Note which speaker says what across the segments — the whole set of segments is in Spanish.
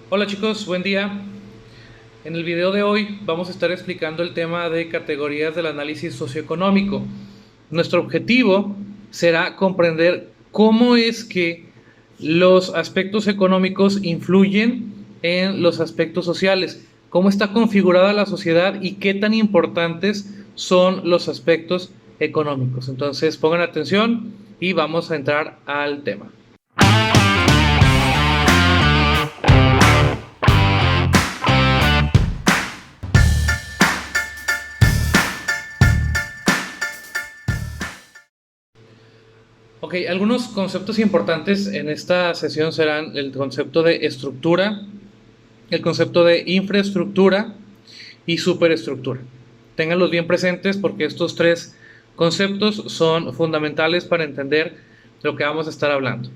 Speaker 1: Hola chicos, buen día. En el video de hoy vamos a estar explicando el tema de categorías del análisis socioeconómico. Nuestro objetivo será comprender cómo es que los aspectos económicos influyen en los aspectos sociales, cómo está configurada la sociedad y qué tan importantes son los aspectos económicos. Entonces pongan atención y vamos a entrar al tema. Ok, algunos conceptos importantes en esta sesión serán el concepto de estructura, el concepto de infraestructura y superestructura. Ténganlos bien presentes porque estos tres conceptos son fundamentales para entender lo que vamos a estar hablando.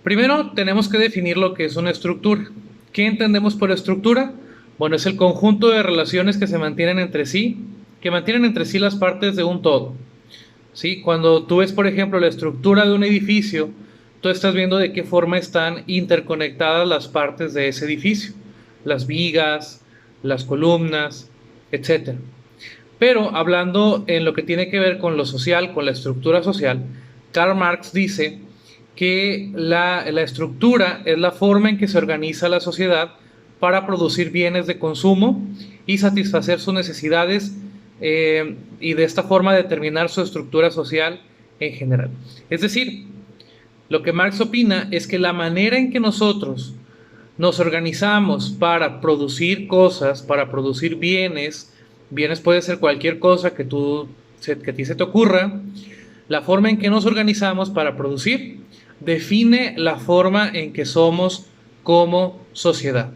Speaker 1: Primero tenemos que definir lo que es una estructura. ¿Qué entendemos por estructura? Bueno, es el conjunto de relaciones que se mantienen entre sí, que mantienen entre sí las partes de un todo. ¿Sí? Cuando tú ves, por ejemplo, la estructura de un edificio, tú estás viendo de qué forma están interconectadas las partes de ese edificio, las vigas, las columnas, etcétera. Pero hablando en lo que tiene que ver con lo social, con la estructura social, Karl Marx dice que la estructura es la forma en que se organiza la sociedad para producir bienes de consumo y satisfacer sus necesidades y de esta forma determinar su estructura social en general. Es decir, lo que Marx opina es que la manera en que nosotros nos organizamos para producir cosas, para producir bienes, bienes puede ser cualquier cosa que a ti se te ocurra, la forma en que nos organizamos para producir define la forma en que somos como sociedad.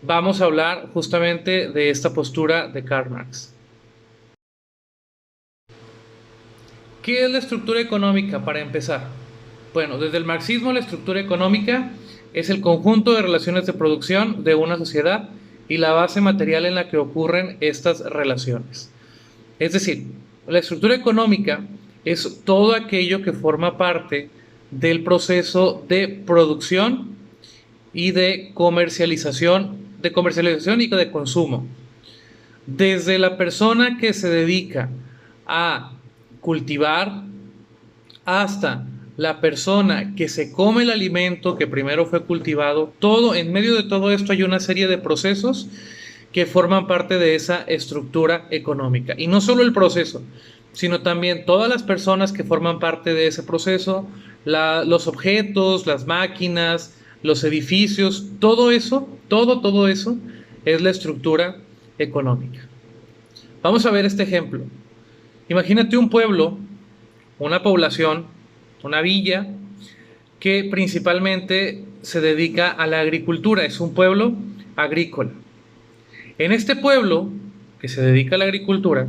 Speaker 1: Vamos a hablar justamente de esta postura de Karl Marx. ¿Qué es la estructura económica para empezar? Bueno, desde el marxismo la estructura económica es el conjunto de relaciones de producción de una sociedad y la base material en la que ocurren estas relaciones. Es decir, la estructura económica es todo aquello que forma parte del proceso de producción y de comercialización y de consumo. Desde la persona que se dedica a cultivar hasta la persona que se come el alimento que primero fue cultivado, todo en medio de todo esto hay una serie de procesos que forman parte de esa estructura económica. Y no solo el proceso, sino también todas las personas que forman parte de ese proceso, los objetos, las máquinas, los edificios, todo eso, todo eso es la estructura económica. Vamos a ver este ejemplo. Imagínate un pueblo, una población, una villa, que principalmente se dedica a la agricultura, es un pueblo agrícola. En este pueblo, que se dedica a la agricultura,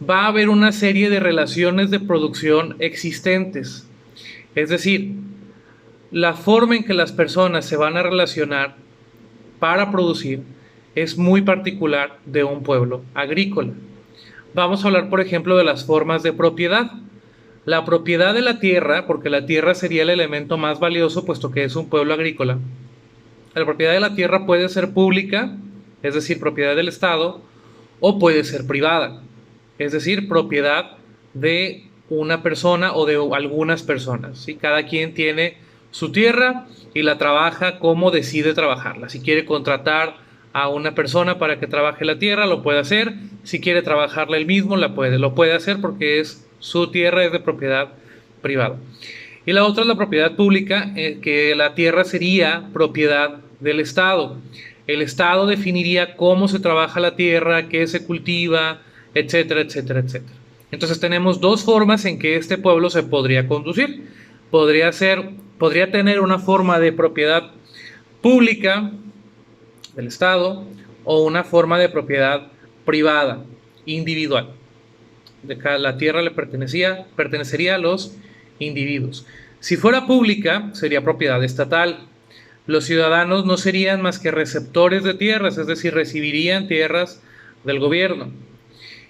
Speaker 1: va a haber una serie de relaciones de producción existentes. Es decir, la forma en que las personas se van a relacionar para producir es muy particular de un pueblo agrícola. Vamos a hablar, por ejemplo, de las formas de propiedad. La propiedad de la tierra, porque la tierra sería el elemento más valioso, puesto que es un pueblo agrícola. La propiedad de la tierra puede ser pública, es decir, propiedad del Estado, o puede ser privada, es decir, propiedad de una persona o de algunas personas. ¿Sí? Cada quien tiene su tierra y la trabaja como decide trabajarla. Si quiere contratar a una persona para que trabaje la tierra, lo puede hacer. Si quiere trabajarla él mismo, lo puede hacer porque es su tierra, es de propiedad privada. Y la otra es la propiedad pública, que la tierra sería propiedad del Estado. El Estado definiría cómo se trabaja la tierra, qué se cultiva, etcétera, etcétera, etcétera. Entonces tenemos dos formas en que este pueblo se podría conducir. Podría tener una forma de propiedad pública del Estado o una forma de propiedad privada, individual. La tierra pertenecería a los individuos. Si fuera pública, sería propiedad estatal. Los ciudadanos no serían más que receptores de tierras, es decir, recibirían tierras del gobierno.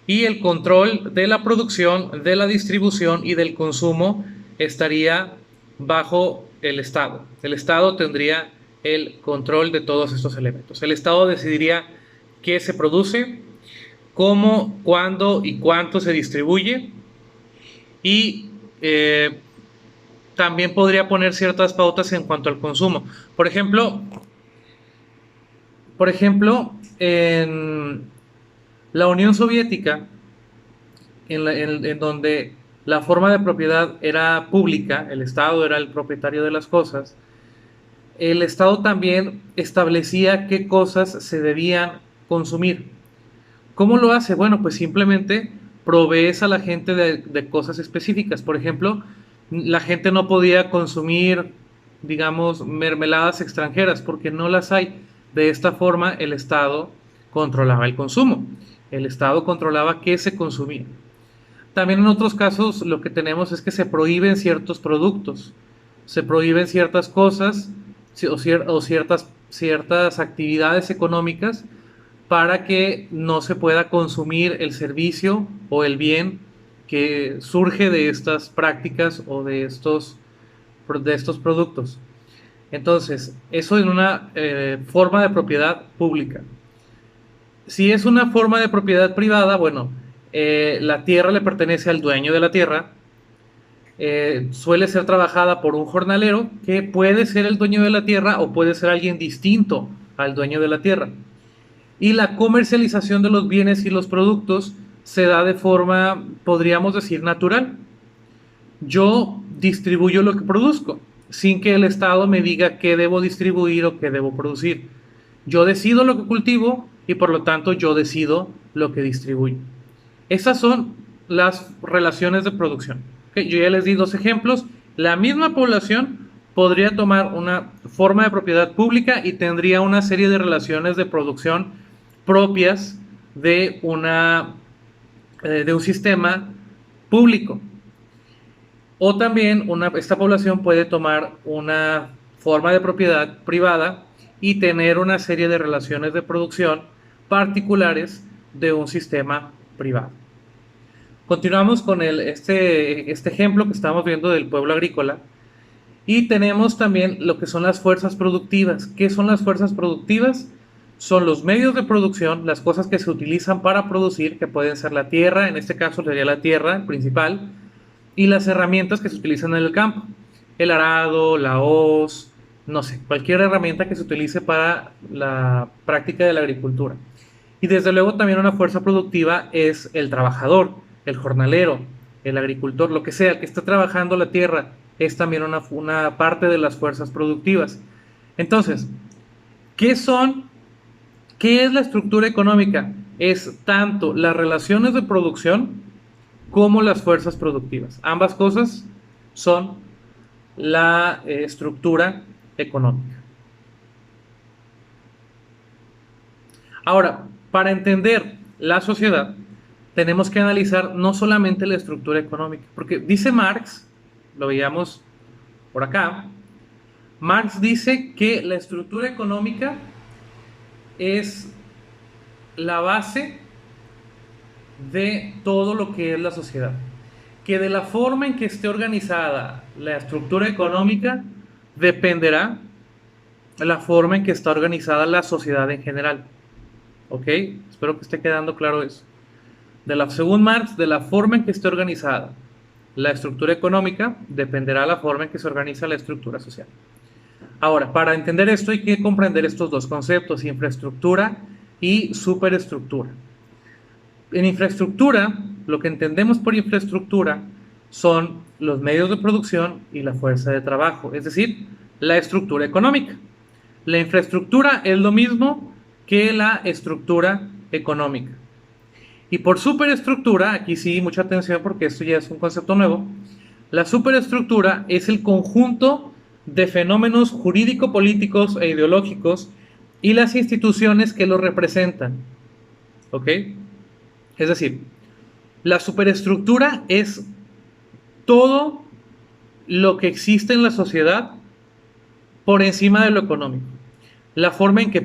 Speaker 1: Y el control de la producción, de la distribución y del consumo estaría bajo el Estado. El Estado tendría el control de todos estos elementos. El Estado decidiría qué se produce, cómo, cuándo y cuánto se distribuye, y también podría poner ciertas pautas en cuanto al consumo. Por ejemplo, en la Unión Soviética, en donde la forma de propiedad era pública, el Estado era el propietario de las cosas, el Estado también establecía qué cosas se debían consumir. ¿Cómo lo hace? Bueno, pues simplemente provees a la gente de cosas específicas. Por ejemplo, la gente no podía consumir, digamos, mermeladas extranjeras porque no las hay. De esta forma, el Estado controlaba el consumo. El Estado controlaba qué se consumía. También en otros casos lo que tenemos es que se prohíben ciertos productos, se prohíben ciertas cosas o ciertas actividades económicas para que no se pueda consumir el servicio o el bien que surge de estas prácticas o de estos productos. Entonces, eso en una forma de propiedad pública. Si es una forma de propiedad privada, bueno, la tierra le pertenece al dueño de la tierra, suele ser trabajada por un jornalero que puede ser el dueño de la tierra o puede ser alguien distinto al dueño de la tierra. Y la comercialización de los bienes y los productos se da de forma, podríamos decir, natural. Yo distribuyo lo que produzco, sin que el Estado me diga qué debo distribuir o qué debo producir. Yo decido lo que cultivo y por lo tanto yo decido lo que distribuyo. Estas son las relaciones de producción. Okay, yo ya les di dos ejemplos. La misma población podría tomar una forma de propiedad pública y tendría una serie de relaciones de producción propias de un sistema público. O también esta población puede tomar una forma de propiedad privada y tener una serie de relaciones de producción particulares de un sistema privado. Continuamos con este ejemplo que estamos viendo del pueblo agrícola y tenemos también lo que son las fuerzas productivas. ¿Qué son las fuerzas productivas? Son los medios de producción, las cosas que se utilizan para producir, que pueden ser la tierra, en este caso sería la tierra principal, y las herramientas que se utilizan en el campo, el arado, la hoz, no sé, cualquier herramienta que se utilice para la práctica de la agricultura. Y desde luego también una fuerza productiva es el trabajador, el jornalero, el agricultor, lo que sea, el que está trabajando la tierra, es también una parte de las fuerzas productivas. Entonces, ¿qué es la estructura económica? Es tanto las relaciones de producción como las fuerzas productivas. Ambas cosas son la estructura económica. Ahora, para entender la sociedad, tenemos que analizar no solamente la estructura económica, porque dice Marx, lo veíamos por acá, Marx dice que la estructura económica es la base de todo lo que es la sociedad. Que de la forma en que esté organizada la estructura económica dependerá la forma en que está organizada la sociedad en general. ¿Ok? Espero que esté quedando claro eso. Según Marx, de la forma en que esté organizada la estructura económica dependerá la forma en que se organiza la estructura social. Ahora, para entender esto hay que comprender estos dos conceptos, infraestructura y superestructura. En infraestructura, lo que entendemos por infraestructura son los medios de producción y la fuerza de trabajo, es decir, la estructura económica. La infraestructura es lo mismo que la estructura económica. Y por superestructura, aquí sí, mucha atención porque esto ya es un concepto nuevo, la superestructura es el conjunto de fenómenos jurídico-políticos e ideológicos y las instituciones que los representan. ¿Ok? Es decir, la superestructura es todo lo que existe en la sociedad por encima de lo económico. La forma en que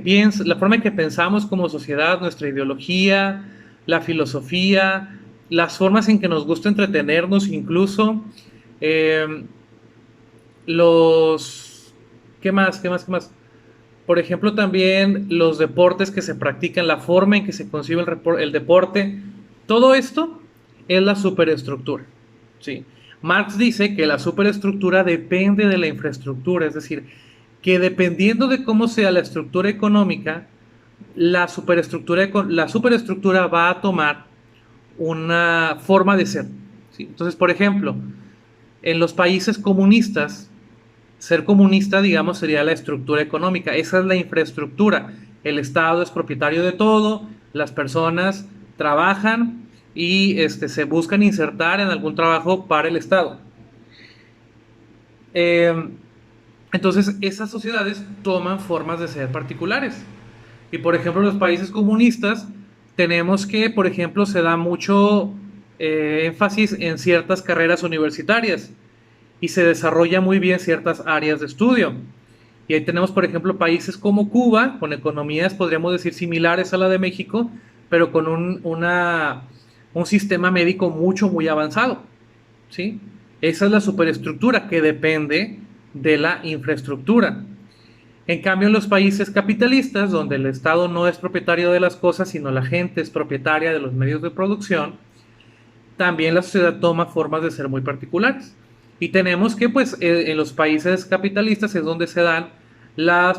Speaker 1: pensamos como sociedad, nuestra ideología, la filosofía, las formas en que nos gusta entretenernos incluso, ¿qué más? Por ejemplo, también los deportes que se practican, la forma en que se concibe el deporte, todo esto es la superestructura. ¿Sí? Marx dice que la superestructura depende de la infraestructura, es decir, que dependiendo de cómo sea la estructura económica, la superestructura va a tomar una forma de ser. ¿Sí? Entonces, por ejemplo, en los países comunistas, ser comunista, digamos, sería la estructura económica. Esa es la infraestructura. El Estado es propietario de todo, las personas trabajan y se buscan insertar en algún trabajo para el Estado. Eh, entonces, esas sociedades toman formas de ser particulares. Y por ejemplo, en los países comunistas tenemos que, por ejemplo, se da mucho énfasis en ciertas carreras universitarias y se desarrolla muy bien ciertas áreas de estudio. Y ahí tenemos, por ejemplo, países como Cuba, con economías, podríamos decir, similares a la de México, pero con un sistema médico muy avanzado. ¿Sí? Esa es la superestructura que depende de la infraestructura. En cambio, en los países capitalistas, donde el Estado no es propietario de las cosas, sino la gente es propietaria de los medios de producción, también la sociedad toma formas de ser muy particulares. Y tenemos que, pues, en los países capitalistas es donde se dan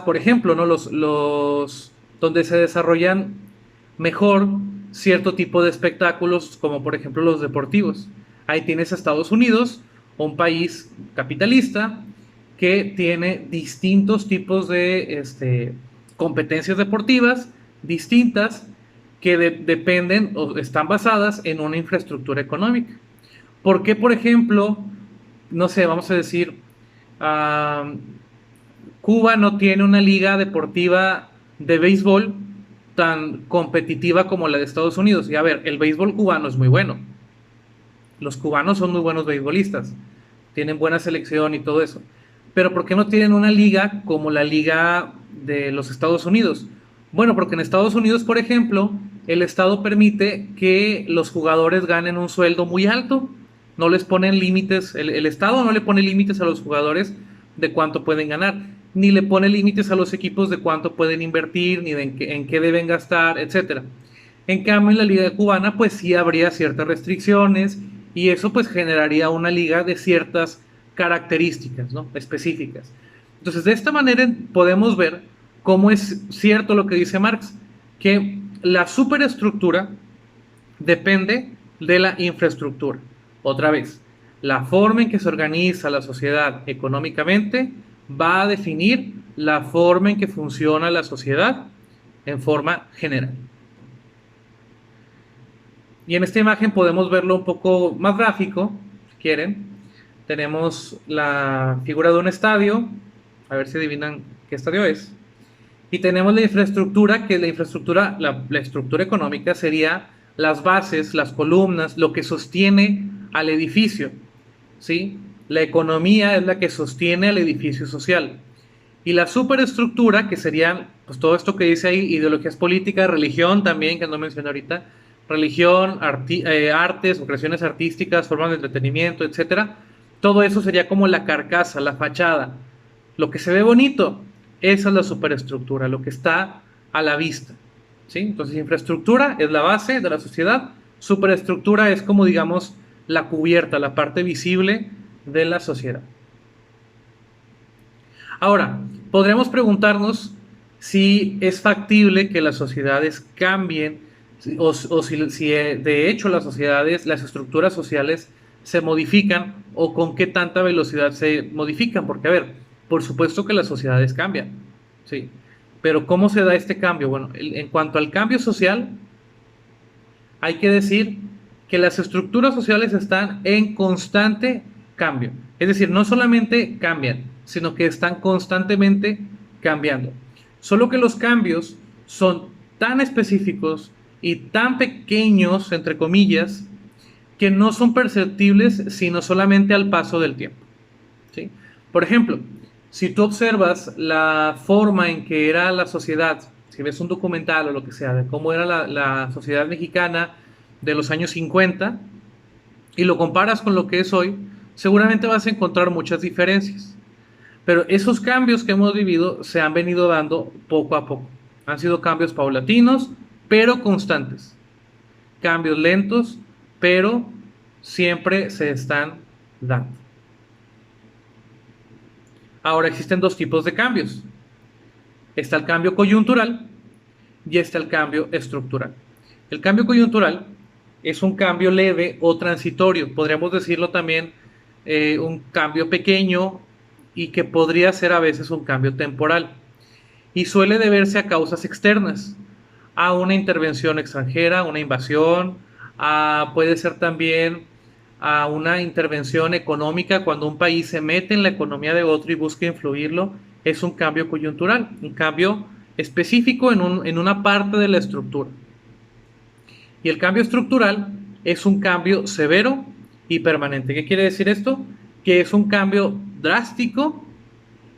Speaker 1: por ejemplo, ¿no? Donde se desarrollan mejor cierto tipo de espectáculos, como por ejemplo los deportivos. Ahí tienes a Estados Unidos, un país capitalista que tiene distintos tipos de competencias deportivas distintas que dependen o están basadas en una infraestructura económica. ¿Por qué, por ejemplo, no sé, vamos a decir, uh, Cuba no tiene una liga deportiva de béisbol tan competitiva como la de Estados Unidos? Y a ver, el béisbol cubano es muy bueno. Los cubanos son muy buenos beisbolistas, tienen buena selección y todo eso. Pero ¿por qué no tienen una liga como la liga de los Estados Unidos? Bueno, porque en Estados Unidos, por ejemplo, el Estado permite que los jugadores ganen un sueldo muy alto. No les ponen límites, el Estado no le pone límites a los jugadores de cuánto pueden ganar, ni le pone límites a los equipos de cuánto pueden invertir, ni en qué deben gastar, etcétera. En cambio, en la liga cubana, pues sí habría ciertas restricciones y eso pues generaría una liga de ciertas características, ¿no? Específicas. Entonces, de esta manera podemos ver cómo es cierto lo que dice Marx, que la superestructura depende de la infraestructura. Otra vez, la forma en que se organiza la sociedad económicamente va a definir la forma en que funciona la sociedad en forma general. Y en esta imagen podemos verlo un poco más gráfico, si quieren. Tenemos la figura de un estadio, a ver si adivinan qué estadio es. Y tenemos la infraestructura, que la estructura económica sería las bases, las columnas, lo que sostiene al edificio. ¿Sí? La economía es la que sostiene al edificio social. Y la superestructura, que serían pues, todo esto que dice ahí, ideologías políticas, religión también, que no mencioné ahorita, religión, artes o creaciones artísticas, formas de entretenimiento, etcétera. Todo eso sería como la carcasa, la fachada, lo que se ve bonito. Esa es la superestructura, lo que está a la vista. ¿Sí? Entonces, infraestructura es la base de la sociedad, superestructura es como digamos la cubierta, la parte visible de la sociedad. Ahora, podríamos preguntarnos si es factible que las sociedades cambien o si de hecho las sociedades, las estructuras sociales se modifican o con qué tanta velocidad se modifican. Porque, a ver, por supuesto que las sociedades cambian, ¿sí? Pero ¿cómo se da este cambio? Bueno, en cuanto al cambio social, hay que decir que las estructuras sociales están en constante cambio. Es decir, no solamente cambian, sino que están constantemente cambiando. Solo que los cambios son tan específicos y tan pequeños, entre comillas, que no son perceptibles sino solamente al paso del tiempo. ¿Sí? Por ejemplo, si tú observas la forma en que era la sociedad, si ves un documental o lo que sea, de cómo era la sociedad mexicana de los años 50 y lo comparas con lo que es hoy, seguramente vas a encontrar muchas diferencias. Pero esos cambios que hemos vivido se han venido dando poco a poco. Han sido cambios paulatinos, pero constantes. Cambios lentos, pero siempre se están dando. Ahora existen dos tipos de cambios. Está el cambio coyuntural y está el cambio estructural. El cambio coyuntural es un cambio leve o transitorio. Podríamos decirlo también un cambio pequeño y que podría ser a veces un cambio temporal. Y suele deberse a causas externas, a una intervención extranjera, una invasión, puede ser también a una intervención económica cuando un país se mete en la economía de otro y busca influirlo. Es un cambio coyuntural, un cambio específico en una parte de la estructura. Y el cambio estructural es un cambio severo y permanente. ¿Qué quiere decir esto? Que es un cambio drástico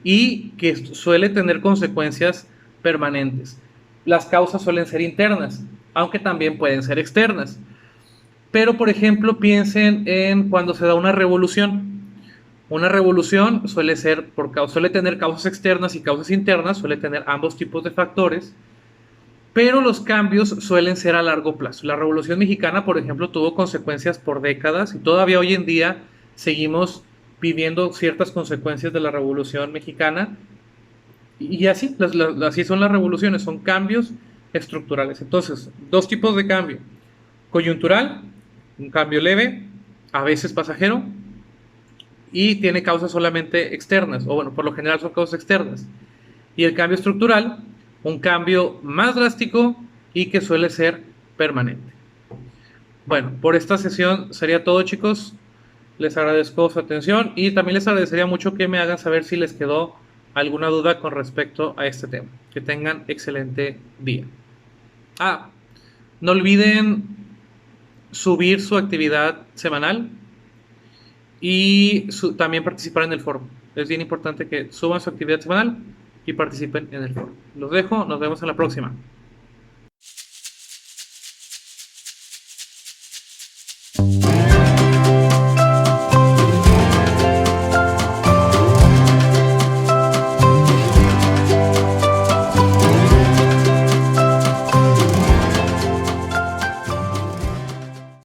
Speaker 1: y que suele tener consecuencias permanentes. Las causas suelen ser internas, aunque también pueden ser externas. Pero, por ejemplo, piensen en cuando se da una revolución. Una revolución suele tener causas externas y causas internas, suele tener ambos tipos de factores, pero los cambios suelen ser a largo plazo. La Revolución Mexicana, por ejemplo, tuvo consecuencias por décadas y todavía hoy en día seguimos viviendo ciertas consecuencias de la Revolución Mexicana. Y así, así son las revoluciones, son cambios estructurales. Entonces, dos tipos de cambio. Coyuntural, un cambio leve, a veces pasajero, y tiene causas solamente externas, o bueno, por lo general son causas externas. Y el cambio estructural, un cambio más drástico y que suele ser permanente. Bueno, por esta sesión sería todo, chicos. Les agradezco su atención y también les agradecería mucho que me hagan saber si les quedó alguna duda con respecto a este tema. Que tengan excelente día. No olviden subir su actividad semanal y también participar en el foro. Es bien importante que suban su actividad semanal y participen en el foro. Los dejo, nos vemos en la próxima.